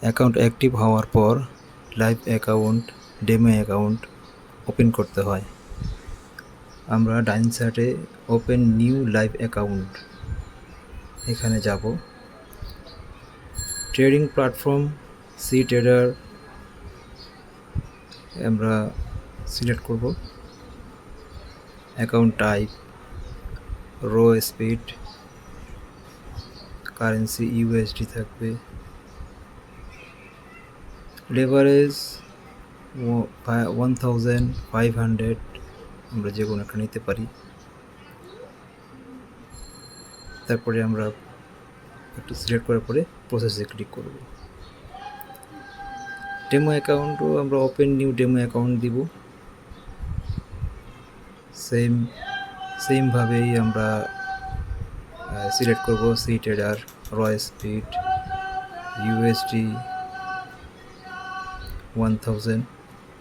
Account active হওয়ার পর live account, demo account open করতে হয়। আমরা ডাইন সাইডে ওপেন নিউ লাইভ অ্যাকাউন্ট এখানে যাব। ট্রেডিং প্ল্যাটফর্ম সি ট্রেডার আমরা সিলেক্ট করব। Account type raw spread, currency USD থাকবে, লেভারেজ 1500, আমরা যে কোনো একটা নিতে পারি। তারপরে আমরা একটু সিলেক্ট করার পরে প্রসেসে ক্লিক করব। ডেমো অ্যাকাউন্টও আমরা ওপেন নিউ ডেমো অ্যাকাউন্ট দিব। সেমভাবেই আমরা সিলেক্ট করব সি ট্রেডার, র স্পিড, ইউএসডি 1000,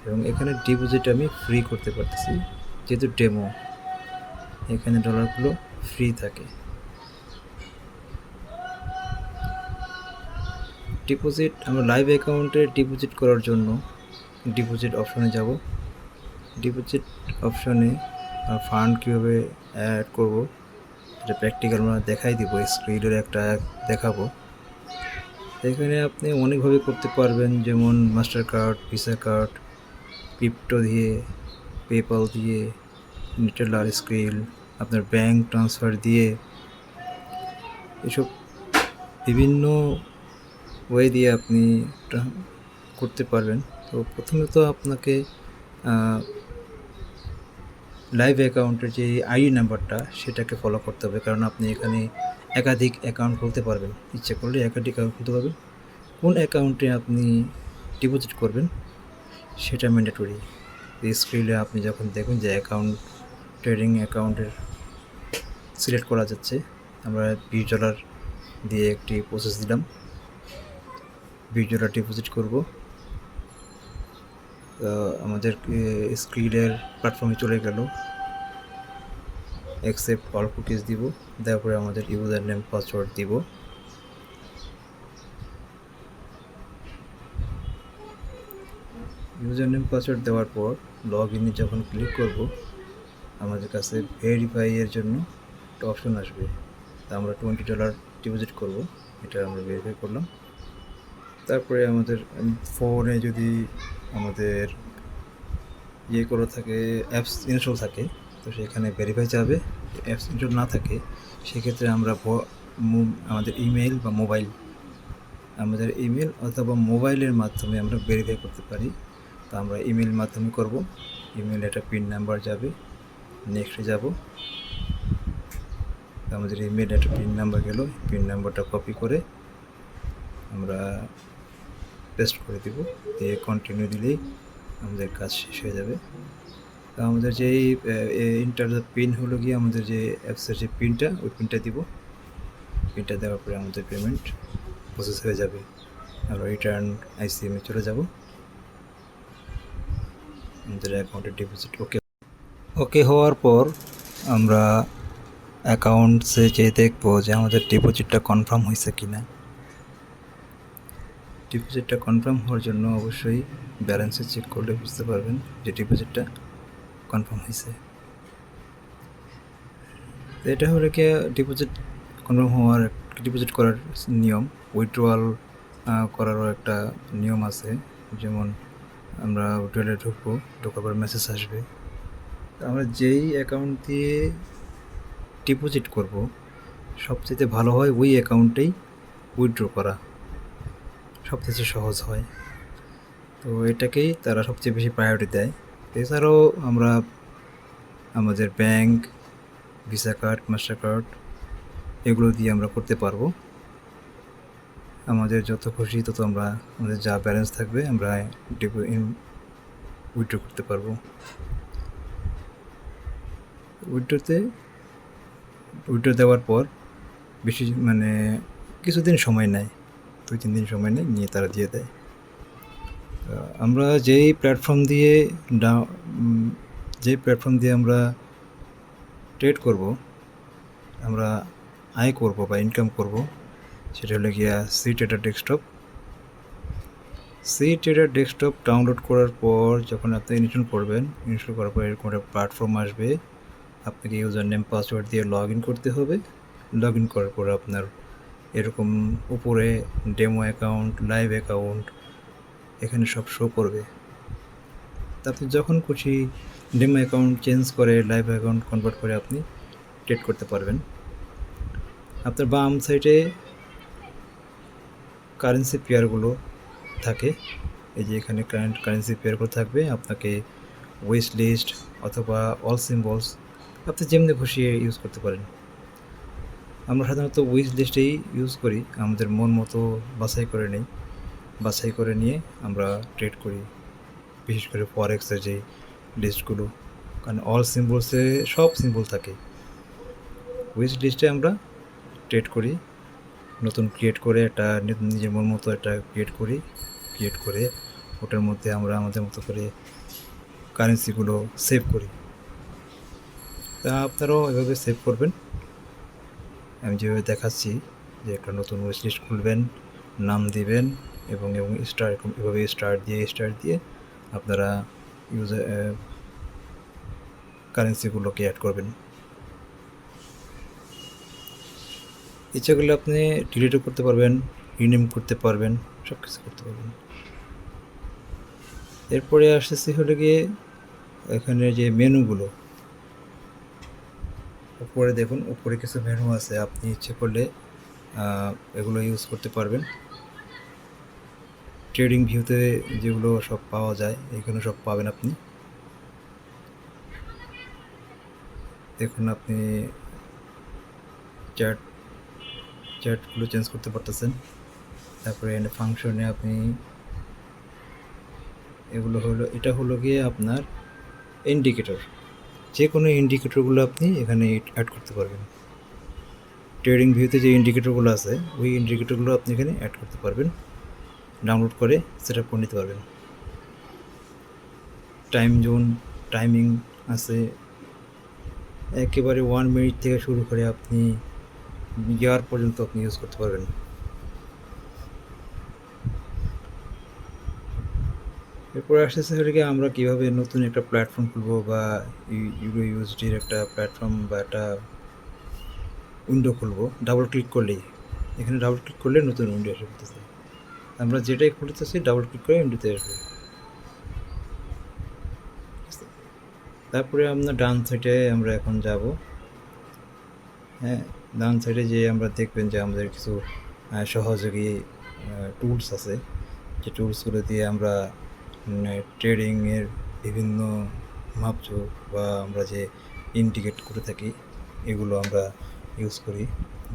এবং এখানে ডিপোজিট আমি ফ্রি করতে পারতেছি যেহেতু ডেমো, এখানে ডলারগুলো ফ্রি থাকে। ডিপোজিট আমরা লাইভ অ্যাকাউন্টে ডিপোজিট করার জন্য ডিপোজিট অপশনে যাব। ডিপোজিট অপশনে ফান্ড কীভাবে অ্যাড করব এটা প্র্যাকটিক্যাল আমরা দেখাই দিব, স্ক্রিনের একটা দেখাবো। এখানে আপনি অনেকভাবে করতে পারবেন, যেমন master card, visa card, crypto দিয়ে, পেপাল দিয়ে, নেটেলার স্ক্রিল, আপনার ব্যাংক ট্রান্সফার দিয়ে, এসব বিভিন্ন ওয়ে দিয়ে আপনি করতে পারবেন। তো প্রথমে তো আপনাকে লাইভ অ্যাকাউন্টের যে আইডি নাম্বারটা সেটাকে ফলো করতে হবে, কারণ আপনি এখানে একাধিক অ্যাকাউন্ট খুলতে পারবেন, ইচ্ছে করলে একাধিক অ্যাকাউন্ট খুলতে পারবেন। কোন অ্যাকাউন্টে আপনি ডিপোজিট করবেন সেটা ম্যান্ডেটরি। এই স্ক্রিনে আপনি যখন দেখুন যে অ্যাকাউন্ট ট্রেডিং অ্যাকাউন্টের সিলেক্ট করা যাচ্ছে, আমরা $20 দিয়ে একটি প্রসেস দিলাম, $20 ডিপোজিট করব। আমাদের স্ক্রিনের প্ল্যাটফর্মে চলে গেল। অ্যাকসেপ্ট অল কুকিজ দিব, তারপরে আমাদের ইউজার নেম পাসওয়ার্ড দিব। ইউজার নেম পাসওয়ার্ড দেওয়ার পর লগ ইনে যখন ক্লিক করব, আমাদের কাছে ভেরিফাইয়ের জন্য একটা অপশন আসবে। তা আমরা $20 ডিপোজিট করব, এটা আমরা ভেরিফাই করলাম। তারপরে আমাদের ফোনে যদি আমাদের করা থাকে, অ্যাপস ইনস্টল থাকে, তো সেখানে ভেরিফাই যাবে। অ্যাপস ইনস্টল না থাকে সেক্ষেত্রে আমরা আমাদের ইমেল অথবা মোবাইলের মাধ্যমে আমরা ভেরিফাই করতে পারি। তো আমরা ইমেল মাধ্যমে করব। ইমেলে একটা পিন নাম্বার যাবে, নেক্সটে যাব। আমাদের ইমেলে একটা পিন নাম্বার গেল, পিন নাম্বারটা কপি করে আমরা পেস্ট করে দিব, দিয়ে কন্টিনিউ দিলেই আমাদের কাজ শেষ হয়ে যাবে। তো আমাদের যেই ইন্টার পিন হলো গিয়ে আমাদের যে অ্যাপসের যে পিনটা, ওই পিনটা দিব। পিনটা দেওয়ার পরে আমাদের পেমেন্ট প্রসেস হয়ে যাবে। আমরা রিটার্ন আইসিএমে চলে যাব। আমাদের অ্যাকাউন্টের ডিপোজিট ওকে হওয়ার পর আমরা অ্যাকাউন্টসে যেয়ে দেখব যে আমাদের ডিপোজিটটা কনফার্ম হয়েছে কি না। ডিপোজিটটা কনফার্ম হওয়ার জন্য অবশ্যই ব্যালেন্সে চেক করলে বুঝতে পারবেন যে ডিপোজিটটা কনফার্ম হয়েছে। তো এটা হলো কি ডিপোজিট কনফার্ম হওয়ার, ডিপোজিট করার নিয়ম। উইথড্রয়াল করারও একটা নিয়ম আছে, যেমন আমরা উইথড্রয়ালে ঢোকার পর মেসেজ আসবে। তো আমরা যেই অ্যাকাউন্ট দিয়ে ডিপোজিট করব সবচেয়ে ভালো হয় ওই অ্যাকাউন্টেই উইথড্র করা, সবচেয়ে সহজ হয়। তো এটাকেই তারা সবচেয়ে বেশি প্রায়োরিটি দেয়। এছাড়াও আমরা আমাদের bank, visa card, master card এগুলো দিয়ে আমরা করতে পারবো। আমাদের যত খুশি তত আমরা আমাদের যা ব্যালেন্স থাকবে আমরা উইথড্র করতে পারবো। উইথড্র দেওয়ার পর বেশি কিছুদিন সময় নেয়, 2-3 দিন সময় নিয়ে তারা দিয়ে দেয়। আমরা যেই প্ল্যাটফর্ম দিয়ে আমরা ট্রেড করব, আমরা আয় করব বা ইনকাম করব, সেটা হলো গিয়া C trader desktop. C trader desktop download করার পর যখন আপনি ইনস্টল করবেন, ইনস্টল করার পর এরকম একটা প্ল্যাটফর্ম আসবে। আপনাকে ইউজার নেম পাসওয়ার্ড দিয়ে লগ ইন করতে হবে। লগ ইন করার পর আপনার এরকম উপরে ডেমো অ্যাকাউন্ট, লাইভ অ্যাকাউন্ট এখানে সব শো করবে। আপনি যখন খুশি ডেমো অ্যাকাউন্ট চেঞ্জ করে লাইভ অ্যাকাউন্ট কনভার্ট করে আপনি ট্রেড করতে পারবেন। আপনার বাম সাইডে কারেন্সি পেয়ারগুলো থাকে, এই যে এখানে কারেন্সি পেয়ারগুলো থাকবে। আপনাকে উইশ লিস্ট অথবা অল সিম্বলস আপনি যেমনি খুশি ইউজ করতে পারেন। আমরা সাধারণত উইশ লিস্টেই ইউজ করি, আমাদের মন মতো বাছাই করে নিই, বাছাই করে নিয়ে আমরা ট্রেড করি, বিশেষ করে ফরেক্সের যে লিস্টগুলো, কারণ অল সিম্বলসে সব সিম্বল থাকে। উইশ লিস্টে আমরা ট্রেড করি, নতুন ক্রিয়েট করে একটা নিজের মন মতো একটা ক্রিয়েট করে ওটার মধ্যে আমরা আমাদের মতো করে কারেন্সিগুলো সেভ করি। তা আপনারাও এভাবে সেভ করবেন। আমি যেভাবে দেখাচ্ছি যে একটা নতুন উইশ লিস্ট খুলবেন, নাম দিবেন এবং এভাবে স্টার দিয়ে আপনারা ইউজার কারেন্সিগুলোকে অ্যাড করবেন। ইচ্ছা করলে আপনি ডিলিটও করতে পারবেন, রিনেম করতে পারবেন, সব কিছু করতে পারবেন। এরপরে আসতেছি হলে গিয়ে এখানে যে মেনুগুলো, উপরে দেখুন, উপরে কিছু মেনু আছে, আপনি ইচ্ছে করলে এগুলো ইউজ করতে পারবেন। ট্রেডিং ভিউতে যেগুলো সব পাওয়া যায় এখানে সব পাবেন আপনি। দেখুন আপনি চ্যাটগুলো চেঞ্জ করতে পারতেছেন। তারপরে এখানে ফাংশনে আপনি এটা হলো গিয়ে আপনার ইন্ডিকেটর, যে কোনো ইন্ডিকেটরগুলো আপনি এখানে অ্যাড করতে পারবেন। ট্রেডিং ভিউতে যে ইন্ডিকেটরগুলো আছে ওই ইন্ডিকেটরগুলো আপনি এখানে অ্যাড করতে পারবেন, ডাউনলোড করে সেট আপ করে নিতে পারবেন। টাইম জোন, টাইমিং আছে, একেবারে 1 মিনিট থেকে শুরু করে আপনি ইয়ার পর্যন্ত আপনি ইউজ করতে পারবেন। এরপর আসতেছে হলে কি আমরা কীভাবে নতুন একটা প্ল্যাটফর্ম খুলবো বা ইউএসডির একটা প্ল্যাটফর্ম বা একটা উইন্ডো খুলবো। ডাবল ক্লিক করলে নতুন উইন্ডো এসে পড়তেছে। আমরা যেটাই খুলতেছি ডাবল ক্লিক করে উইন্ডোতে আসবে। তারপরে আমরা ডান সাইডে আমরা এখন যাব। হ্যাঁ, ডান সাইডে যে আমরা দেখবেন যে আমাদের কিছু সহযোগী টুলস আছে, যে টুলসগুলো দিয়ে আমরা ট্রেডিংয়ের বিভিন্ন মাপঝোঁক বা আমরা যে ইন্ডিকেট করে থাকি এগুলো আমরা ইউজ করি।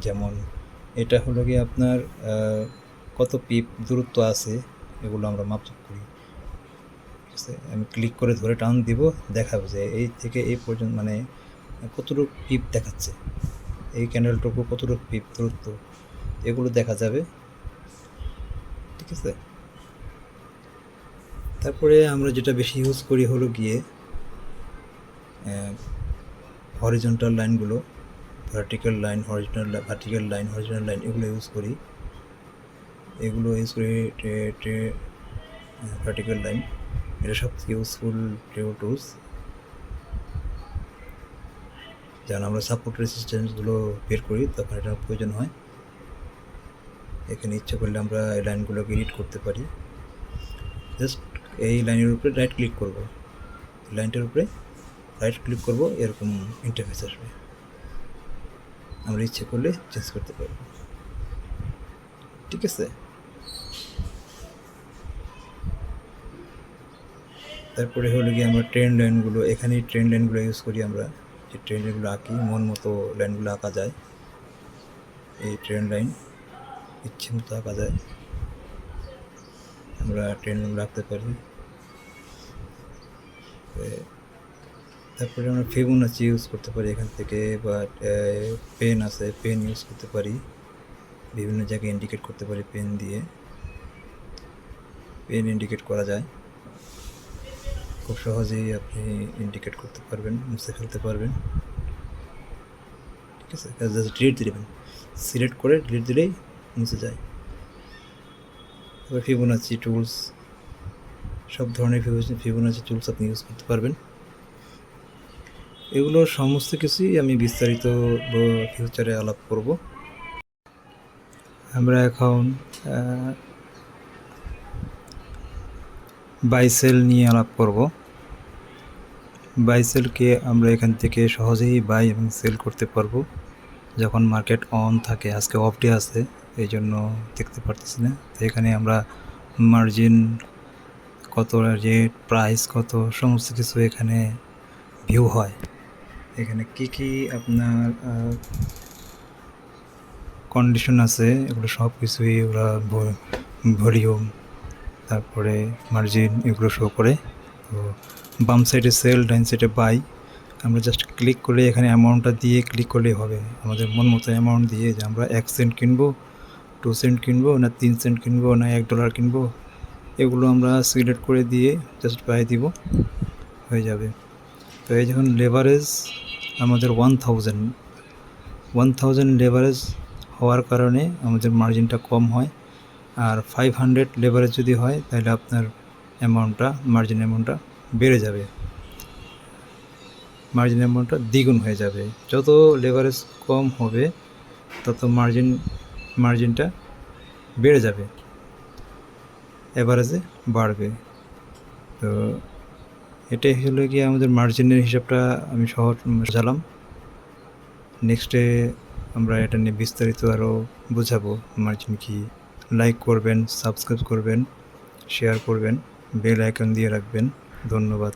যেমন এটা হলো গিয়ে আপনার কত পিপ দূরত্ব আছে এগুলো আমরা মাপঝোঁক করি। ঠিক আছে, আমি ক্লিক করে ধরে টান দিব, দেখাবো যে এই থেকে এই পর্যন্ত মানে কতটুকু পিপ দেখাচ্ছে, এই ক্যান্ডেলটুকু কতটুকু পিপ দূরত্ব, এগুলো দেখা যাবে। ঠিক আছে, তারপরে আমরা যেটা বেশি ইউজ করি হলো গিয়ে হরিজন্টাল লাইনগুলো, ভার্টিক্যাল লাইন এগুলো ইউজ করি। ভার্টিক্যাল লাইন এটা সবথেকে ইউজফুল টুলস, যেন আমরা সাপোর্ট রেজিস্ট্যান্সগুলো বের করি তখন এটা প্রয়োজন হয়। এখানে ইচ্ছা করলে আমরা এই লাইনগুলোকে এডিট করতে পারি। জাস্ট এই লাইনের উপরে রাইট ক্লিক করব, লাইনটার উপরে রাইট ক্লিক করব, এরকম ইন্টারফেস আসবে। আমরা ইচ্ছে করলে চেঞ্জ করতে পারব। ঠিক আছে, তারপরে হলো গিয়ে আমরা ট্রেন্ড লাইনগুলো, এখানেই ট্রেন্ড লাইনগুলো ইউজ করি। আমরা যে ট্রেন্ড লাইনগুলো আঁকি, মন মতো লাইনগুলো আঁকা যায়। এই ট্রেন্ড লাইন ইচ্ছে মতো আঁকা যায়, আমরা ট্রেন্ড লাইনগুলো আঁকতে পারি। তারপরে আমরা ফিবোনাচি ইউজ করতে পারি এখান থেকে, বা পেন আছে, পেন ইউজ করতে পারি, বিভিন্ন জায়গায় ইন্ডিকেট করতে পারি পেন দিয়ে। পেন ইন্ডিকেট করা যায়, খুব সহজেই আপনি ইন্ডিকেট করতে পারবেন, মুছে ফেলতে পারবেন। ঠিক আছে, জাস্ট ডিলিট দেবেন, সিলেক্ট করে ডিলিট দিলেই মুছে যায়। তারপর ফিবোনাচি টুলস সব ধরনের ফিবোনাচি টুলস আপনি ইউজ করতে পারবেন। এগুলো সমস্ত কিছুই আমি বিস্তারিত ফিউচারে আলাপ করব। আমরা এখন বাই সেল নিয়ে আলাপ করব। বাই সেলকে আমরা এখান থেকে সহজেই বাই এবং সেল করতে পারবো যখন মার্কেট অন থাকে। আজকে অফ ডে আছে, এই জন্য দেখতে পারতেছি না। তো এখানে আমরা মার্জিন কত, রেট, প্রাইস কত, সমস্ত কিছু এখানে ভিউ হয়। এখানে কি কি আপনার কন্ডিশন আছে এগুলো সব কিছুই ওরা ভলিউম, তারপরে মার্জিন এগুলো শো করে। তো বাম সাইডে সেল, ডাইন সাইডে বাই। আমরা জাস্ট ক্লিক করলে এখানে অ্যামাউন্টটা দিয়ে ক্লিক করলেই হবে। আমাদের মন মতো অ্যামাউন্ট দিয়ে যে আমরা 1 সেন্ট কিনবো, 2 সেন্ট কিনবো, না 3 সেন্ট কিনবো, না $1 কিনবো, এগুলো আমরা সিলেক্ট করে দিয়ে জাস্ট বাই দিব, হয়ে যাবে। তো এই যখন লেভারেজ আমাদের 1000 লেভারেজ হওয়ার কারণে আমাদের মার্জিনটা কম হয়। আর 500 লেভারেজ যদি হয় তাহলে আপনার মার্জিন অ্যামাউন্টটা বেড়ে যাবে, মার্জিন অ্যামাউন্টটা দ্বিগুণ হয়ে যাবে। যত লেভারেজ কম হবে তত মার্জিনটা বেড়ে যাবে, এভারেজে বাড়বে। তো এটাই হলো গিয়ে আমাদের মার্জিনের হিসাবটা আমি সহজ জানলাম। নেক্সটে আমরা এটা নিয়ে বিস্তারিত আরও বোঝাবো মার্জিন কি। লাইক করবেন, সাবস্ক্রাইব করবেন, শেয়ার করবেন, বেল আইকন দিয়ে রাখবেন। ধন্যবাদ।